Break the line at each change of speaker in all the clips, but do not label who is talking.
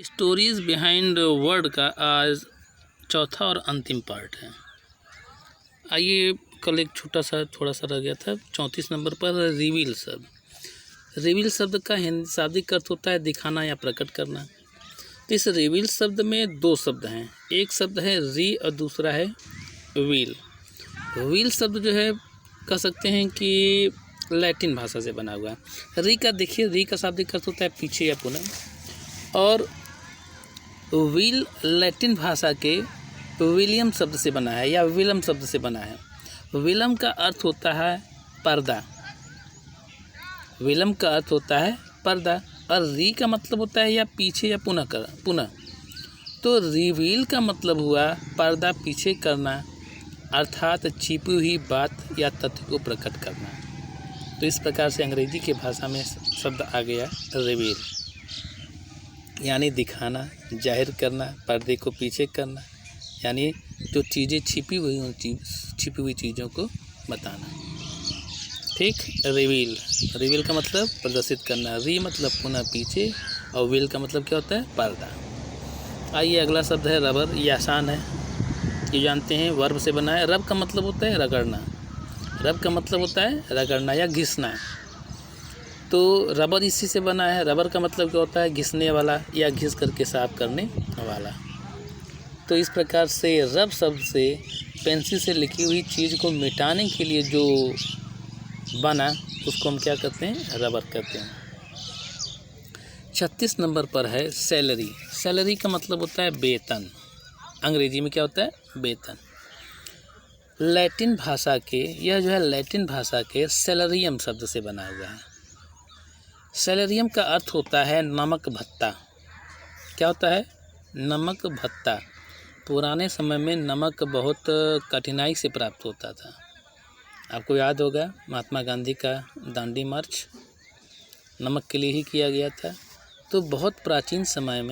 Stories behind word का आज चौथा और अंतिम पार्ट है। आइए, कल एक छोटा सा थोड़ा सा रह गया था। 34 नंबर पर रिवील शब्द। रिवील शब्द का हिंदी शाब्दिक अर्थ होता है दिखाना या प्रकट करना। तो इस रिवील शब्द में दो शब्द हैं, एक शब्द है री और दूसरा है व्हील। व्हील शब्द जो है कह सकते हैं कि लैटिन भाषा से बना हुआ है। री का देखिए, री का शाब्दिक अर्थ होता है पीछे या पुनः, और व्हील लैटिन भाषा के विलियम शब्द से बना है या विलम शब्द से बना है। विलम का अर्थ होता है पर्दा, विलम का अर्थ होता है पर्दा, और री का मतलब होता है या पीछे या पुनः। तो रिवील का मतलब हुआ पर्दा पीछे करना, अर्थात छिपी हुई बात या तथ्य को प्रकट करना। तो इस प्रकार से अंग्रेजी की भाषा में शब्द आ गया रिवील, यानी दिखाना, जाहिर करना, पर्दे को पीछे करना, यानी जो चीज़ें छिपी हुई चीज़ों को बताना। ठीक, रिवील, रिवील का मतलब प्रदर्शित करना, री मतलब पुनः पीछे, और व्हील का मतलब क्या होता है पर्दा। आइए अगला शब्द है रबर। ये आसान है, ये जानते हैं, वर्ब से बना है। रब का मतलब होता है रगड़ना, रब का मतलब होता है रगड़ना या घिसना। तो रबर इसी से बना है। रबर का मतलब क्या होता है घिसने वाला या घिस करके साफ करने वाला। तो इस प्रकार से रब शब्द से पेंसिल से लिखी हुई चीज़ को मिटाने के लिए जो बना उसको हम क्या कहते हैं, रबर कहते हैं। 36 नंबर पर है सैलरी। सैलरी का मतलब होता है वेतन, अंग्रेजी में क्या होता है, वेतन। लैटिन भाषा के, यह जो है लैटिन भाषा के सैलरियम शब्द से बना हुआ है। सैलरियम का अर्थ होता है नमक भत्ता। क्या होता है, नमक भत्ता। पुराने समय में नमक बहुत कठिनाई से प्राप्त होता था। आपको याद होगा महात्मा गांधी का दांडी मार्च नमक के लिए ही किया गया था। तो बहुत प्राचीन समय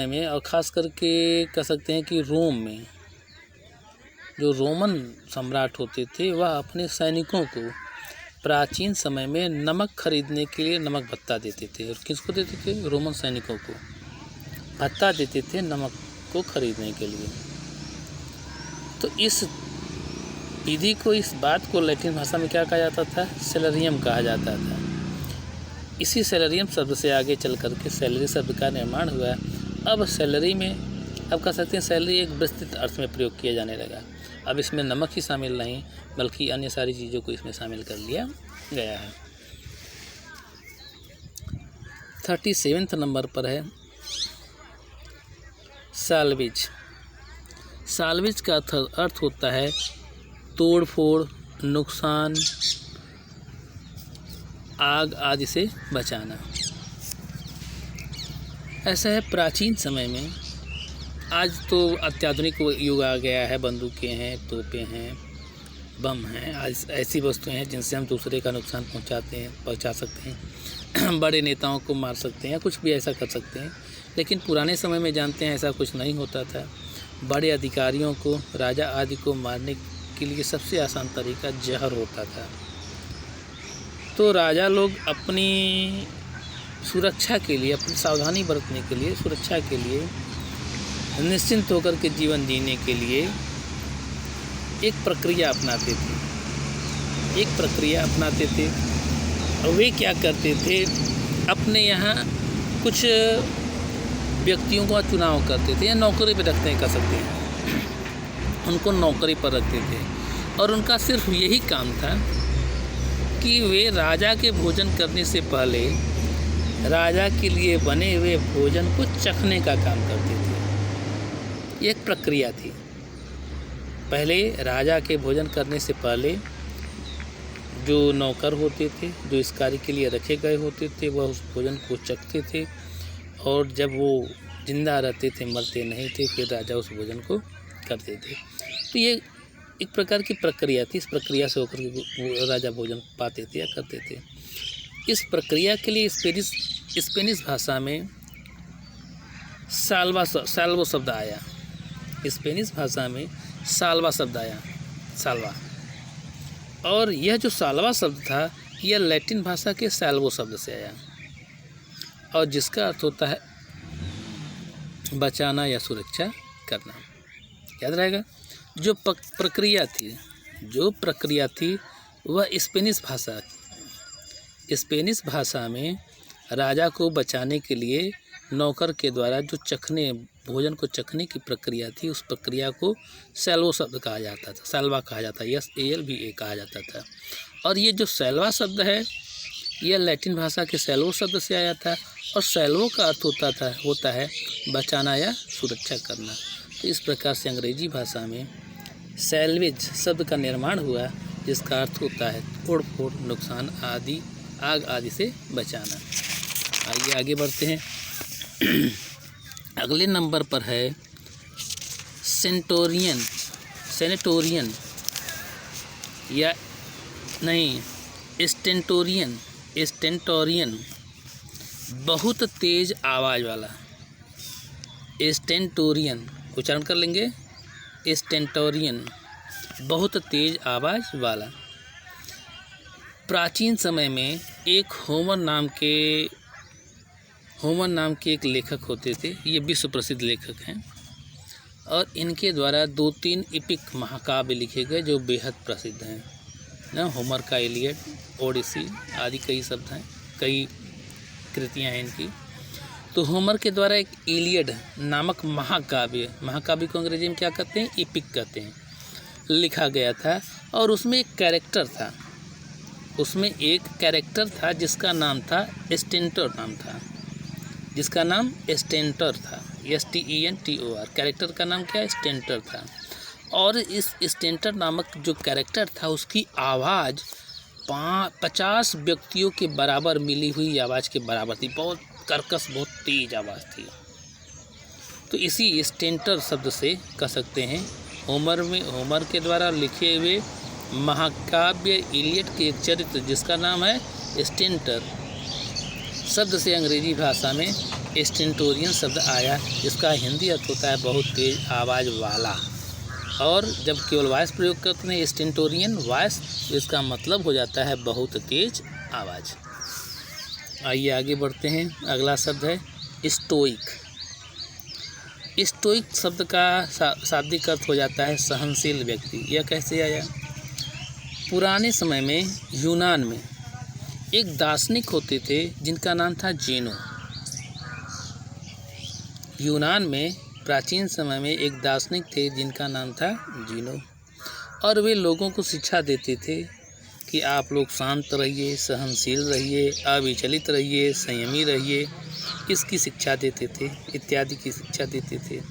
में और ख़ास करके कह सकते हैं कि रोम में जो रोमन सम्राट होते थे वह अपने सैनिकों को प्राचीन समय में नमक खरीदने के लिए नमक भत्ता देते थे। और किसको देते थे, रोमन सैनिकों को भत्ता देते थे नमक को खरीदने के लिए। तो इस विधि को, इस बात को लैटिन भाषा में क्या कहा जाता था, सैलरियम कहा जाता था। इसी सैलरियम शब्द से आगे चल करके सैलरी शब्द का निर्माण हुआ। अब सैलरी में, अब कह सकते हैं सैलरी एक विस्तृत अर्थ में प्रयोग किया जाने लगा। अब इसमें नमक ही शामिल नहीं बल्कि अन्य सारी चीज़ों को इसमें शामिल कर लिया गया है। 37 नंबर पर है साल्वेज। साल्वेज का अर्थ होता है तोड़ फोड़, नुकसान, आग आदि से बचाना। ऐसा है प्राचीन समय में, आज तो अत्याधुनिक युग आ गया है, बंदूकें हैं, तोपें हैं, बम हैं, आज ऐसी वस्तुएं हैं जिनसे हम दूसरे का नुकसान पहुंचा सकते हैं, बड़े नेताओं को मार सकते हैं, कुछ भी ऐसा कर सकते हैं। लेकिन पुराने समय में जानते हैं ऐसा कुछ नहीं होता था। बड़े अधिकारियों को, राजा आदि को मारने के लिए सबसे आसान तरीका जहर होता था। तो राजा लोग अपनी सुरक्षा के लिए, अपनी सावधानी बरतने के लिए, सुरक्षा के लिए, निश्चिंत होकर के जीवन जीने के लिए एक प्रक्रिया अपनाते थे। और वे क्या करते थे, अपने यहाँ कुछ व्यक्तियों का चुनाव करते थे या नौकरी पर रखते हैं, कह सकते हैं, उनको नौकरी पर रखते थे। और उनका सिर्फ यही काम था कि वे राजा के भोजन करने से पहले राजा के लिए बने हुए भोजन को चखने का काम करते थे। एक प्रक्रिया थी। पहले राजा के भोजन करने से पहले जो नौकर होते थे, जो इस कार्य के लिए रखे गए होते थे, वह उस भोजन को चखते थे, और जब वो जिंदा रहते थे, मरते नहीं थे, फिर राजा उस भोजन को करते थे। तो ये एक प्रकार की प्रक्रिया थी। इस प्रक्रिया से होकर के राजा भोजन पाते थे या करते थे। इस प्रक्रिया के लिए स्पेनिश भाषा में साल्वो शब्द आया। स्पेनिश भाषा में साल्वा शब्द आया, साल्वा। और यह जो साल्वा शब्द था, यह लैटिन भाषा के साल्वो शब्द से आया। और जिसका अर्थ होता है बचाना या सुरक्षा करना। याद रहेगा। जो प्रक्रिया थी वह स्पेनिश भाषा में राजा को बचाने के लिए नौकर के द्वारा जो भोजन को चखने की प्रक्रिया थी, उस प्रक्रिया को सैल्वो शब्द कहा जाता था, सैल्वा कहा जाता है, SALVA कहा जाता था। और ये जो सैल्वा शब्द है यह लैटिन भाषा के सैल्वो शब्द से आया था, और सैल्वो का अर्थ होता है बचाना या सुरक्षा करना। तो इस प्रकार से अंग्रेजी भाषा में सैल्वेज शब्द का निर्माण हुआ, जिसका अर्थ होता है तोड़ फोड़, नुकसान आदि, आग आदि से बचाना। आइए आगे बढ़ते हैं। अगले नंबर पर है सेनेटोरियन या नहीं स्टेंटोरियन, बहुत तेज आवाज़ वाला। स्टेंटोरियन उच्चारण कर लेंगे, स्टेंटोरियन बहुत तेज आवाज़ वाला। प्राचीन समय में होमर नाम के एक लेखक होते थे। ये विश्व प्रसिद्ध लेखक हैं और इनके द्वारा 2-3 एपिक महाकाव्य लिखे गए जो बेहद प्रसिद्ध हैं ना। होमर का इलियड, ओडिसी आदि कई शब्द हैं, कई कृतियां हैं इनकी। तो होमर के द्वारा एक इलियड नामक महाकाव्य को अंग्रेजी में क्या कहते हैं? एपिक कहते हैं, लिखा गया था। और उसमें एक कैरेक्टर था जिसका नाम था स्टेंटर STENTOR था। STENTOR कैरेक्टर का नाम क्या है? स्टेंटर था। और इस स्टेंटर नामक जो कैरेक्टर था उसकी आवाज़ 50 व्यक्तियों के बराबर मिली हुई आवाज़ के बराबर थी। बहुत कर्कश, बहुत तेज आवाज़ थी। तो इसी स्टेंटर शब्द से कह सकते हैं होमर के द्वारा लिखे हुए महाकाव्य इलियड के एक चरित्र जिसका नाम है स्टेंटर शब्द से अंग्रेजी भाषा में स्टेंटोरियन शब्द आया, जिसका हिंदी अर्थ होता है बहुत तेज आवाज़ वाला। और जब केवल वॉइस प्रयोग करते हैं स्टेंटोरियन वॉइस, तो इसका मतलब हो जाता है बहुत तेज आवाज़। आइए आगे बढ़ते हैं। अगला शब्द है स्टोइक शब्द का शाब्दिक अर्थ हो जाता है सहनशील व्यक्ति। यह कैसे आया? पुराने समय में यूनान में एक दार्शनिक होते थे जिनका नाम था जेनो। यूनान में प्राचीन समय में एक दार्शनिक थे जिनका नाम था जीनो, और वे लोगों को शिक्षा देते थे कि आप लोग शांत रहिए, सहनशील रहिए, अविचलित रहिए, संयमी रहिए, इसकी शिक्षा देते थे, इत्यादि की शिक्षा देते थे।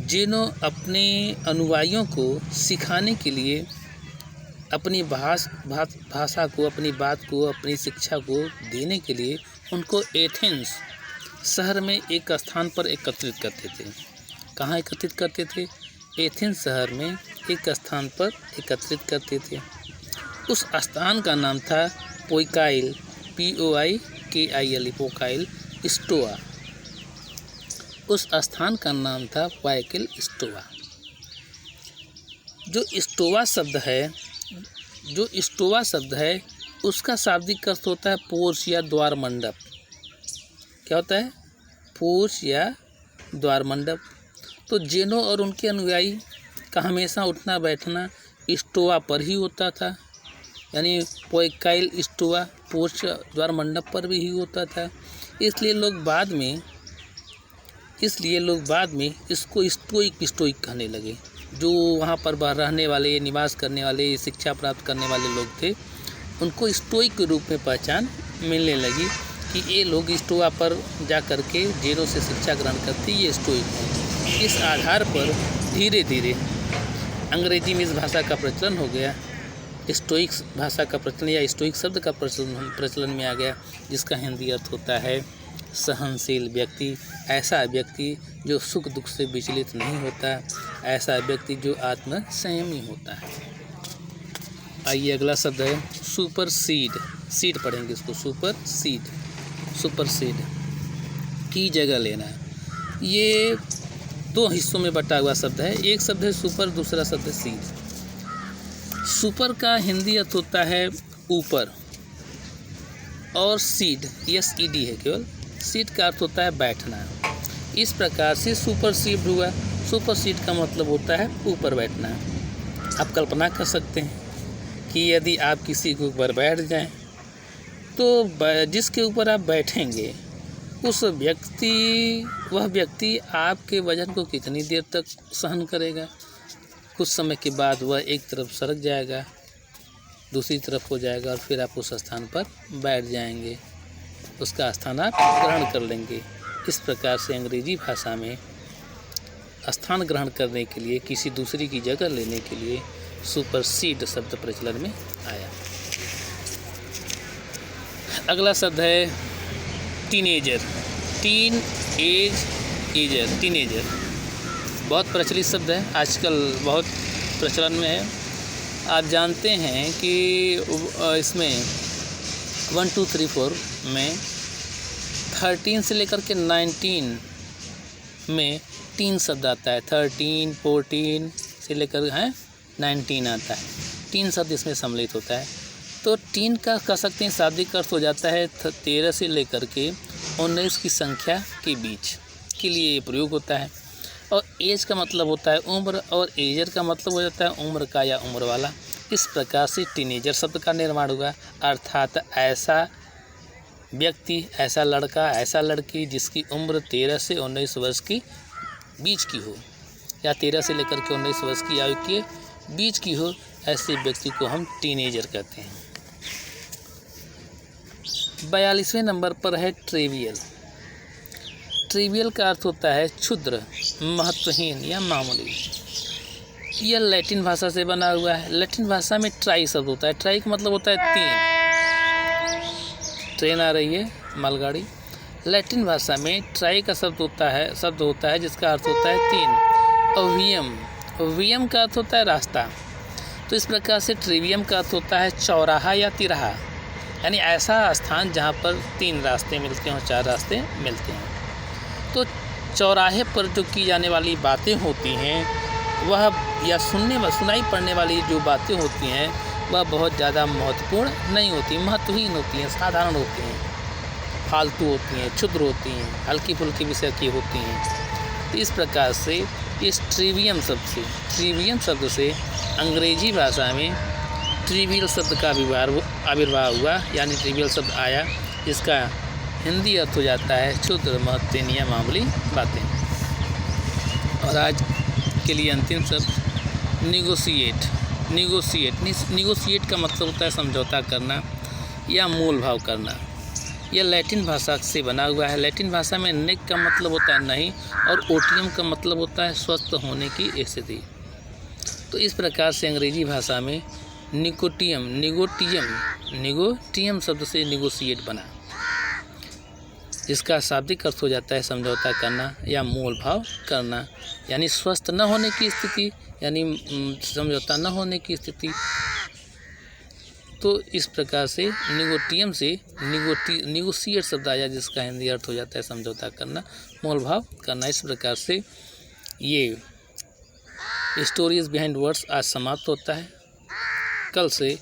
जेनो अपने अनुयायियों को सिखाने के लिए अपनी भाषा को, अपनी बात को, अपनी शिक्षा को देने के लिए उनको एथेंस शहर में एक स्थान पर एकत्रित करते थे। कहाँ एकत्रित करते थे? एथेंस शहर में एक स्थान पर एकत्रित करते थे। उस स्थान का नाम था पोइकाइल, POIKIL, पोकाइल स्टोआ। उस स्थान का नाम था पोइकाइल स्टोआ। जो स्टोआ शब्द है उसका शाब्दिक अर्थ होता है पोर्च या द्वार मंडप। क्या होता है? पोर्च या द्वार मंडप। तो जेनो और उनके अनुयायी का हमेशा उठना बैठना स्टोआ पर ही होता था, यानी पोइकाइल स्टोआ, पोर्च, द्वार मंडप पर भी ही होता था। इसलिए लोग बाद में इसको स्टोइक कहने लगे। जो वहाँ पर रहने वाले, निवास करने वाले, शिक्षा प्राप्त करने वाले लोग थे, उनको स्टोइक के रूप में पहचान मिलने लगी कि ये लोग स्टोआ पर जा कर के जेनो से शिक्षा ग्रहण करते, ये स्टोइक हैं। इस आधार पर धीरे धीरे अंग्रेजी में इस भाषा का प्रचलन हो गया, स्टोइक भाषा का प्रचलन या स्टोइक शब्द का प्रचलन में आ गया, जिसका हिंदी अर्थ होता है सहनशील व्यक्ति। ऐसा व्यक्ति जो सुख दुख से विचलित नहीं होता, ऐसा व्यक्ति जो आत्म संयमी होता है। आइए अगला शब्द है सुपरसीड। सीड पढ़ेंगे इसको, सुपरसीड की जगह लेना। ये 2 हिस्सों में बटा हुआ शब्द है। एक शब्द है सुपर, दूसरा शब्द है सीड। सुपर का हिंदी अर्थ होता है ऊपर, और सीड, SED है केवल, सीट का अर्थ होता है बैठना। इस प्रकार से सुपरसीड हुआ। सुपरसीड का मतलब होता है ऊपर बैठना। आप कल्पना कर सकते हैं कि यदि आप किसी के ऊपर बैठ जाएं तो जिसके ऊपर आप बैठेंगे वह व्यक्ति आपके वजन को कितनी देर तक सहन करेगा। कुछ समय के बाद वह एक तरफ सरक जाएगा, दूसरी तरफ हो जाएगा और फिर आप उस स्थान पर बैठ जाएंगे, उसका स्थान आप ग्रहण कर लेंगे। इस प्रकार से अंग्रेजी भाषा में स्थान ग्रहण करने के लिए, किसी दूसरी की जगह लेने के लिए सुपरसीड शब्द प्रचलन में आया। अगला शब्द है टीनेजर। टीनेजर बहुत प्रचलित शब्द है, आजकल बहुत प्रचलन में है। आप जानते हैं कि इसमें 1 2 3 4 में 13 से लेकर के 19 में टीन शब्द आता है। 13, 14 से लेकर 19 आता है। टीन शब्द इसमें सम्मिलित होता है। तो टीन का कह सकते हैं शाब्दिक अर्थ हो जाता है 13 से लेकर के 19 की संख्या के बीच के लिए ये प्रयोग होता है। और एज का मतलब होता है उम्र, और एजर का मतलब हो जाता है उम्र का या उम्र वाला। इस प्रकार से टीनेजर शब्द का निर्माण हुआ, अर्थात ऐसा व्यक्ति, ऐसा लड़का, ऐसा लड़की जिसकी उम्र 13 से 19 वर्ष की बीच की हो, या 13 से लेकर के 19 वर्ष की आयु के बीच की हो, ऐसे व्यक्ति को हम टीनेजर कहते हैं। 42वें नंबर पर है ट्रिवियल। ट्रिवियल का अर्थ होता है क्षुद्र, महत्वहीन या मामूली। यह लैटिन भाषा से बना हुआ है। लैटिन भाषा में ट्राई शब्द होता है। ट्राई का मतलब होता है 3। ट्रेन आ रही है, मालगाड़ी। लैटिन भाषा में ट्राई का शब्द होता है जिसका अर्थ होता है 3। और वियम का अर्थ होता है रास्ता। तो इस प्रकार से ट्रिवियम का अर्थ होता है चौराहा या तिराहा, यानी ऐसा स्थान जहाँ पर 3 रास्ते मिलते हैं और 4 रास्ते मिलते हैं। तो चौराहे पर जो की जाने वाली बातें होती हैं वह, या सुनाई पड़ने वाली जो बातें होती हैं वह बहुत ज़्यादा महत्वपूर्ण नहीं होती, महत्वहीन होती हैं, साधारण होती हैं, फालतू होती हैं, क्षुद्र होती हैं, हल्की फुल्की विषय की होती हैं। तो इस प्रकार से इस ट्रिवियम शब्द से अंग्रेजी भाषा में ट्रिवियल शब्द का आविर्भाव हुआ, यानी ट्रिवियल शब्द आया, जिसका हिंदी अर्थ हो जाता है क्षुद्र, महत्वहीन या मामूली बातें। और आज के लिए अंतिम शब्द निगोशिएट। निगोशिएट का मतलब होता है समझौता करना या मोल भाव करना। यह लैटिन भाषा से बना हुआ है। लैटिन भाषा में नेक का मतलब होता है नहीं, और ओटियम का मतलब होता है स्वस्थ होने की स्थिति। तो इस प्रकार से अंग्रेजी भाषा में निगोटियम शब्द से निगोशिएट बना, जिसका शाब्दिक अर्थ हो जाता है समझौता करना या मोल भाव करना, यानी स्वस्थ न होने की स्थिति, यानी समझौता न होने की स्थिति। तो इस प्रकार से निगोटियम से निगोशिएट शब्द आया, जिसका हिंदी अर्थ हो जाता है समझौता करना, मोल भाव करना। इस प्रकार से ये स्टोरीज बिहाइंड वर्ड्स आज समाप्त होता है। कल से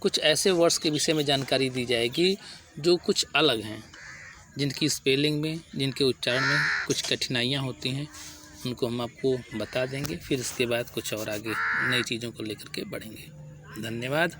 कुछ ऐसे वर्ड्स के विषय में जानकारी दी जाएगी जो कुछ अलग हैं, जिनकी स्पेलिंग में, जिनके उच्चारण में कुछ कठिनाइयाँ होती हैं, उनको हम आपको बता देंगे। फिर इसके बाद कुछ और आगे नई चीज़ों को लेकर के बढ़ेंगे। धन्यवाद।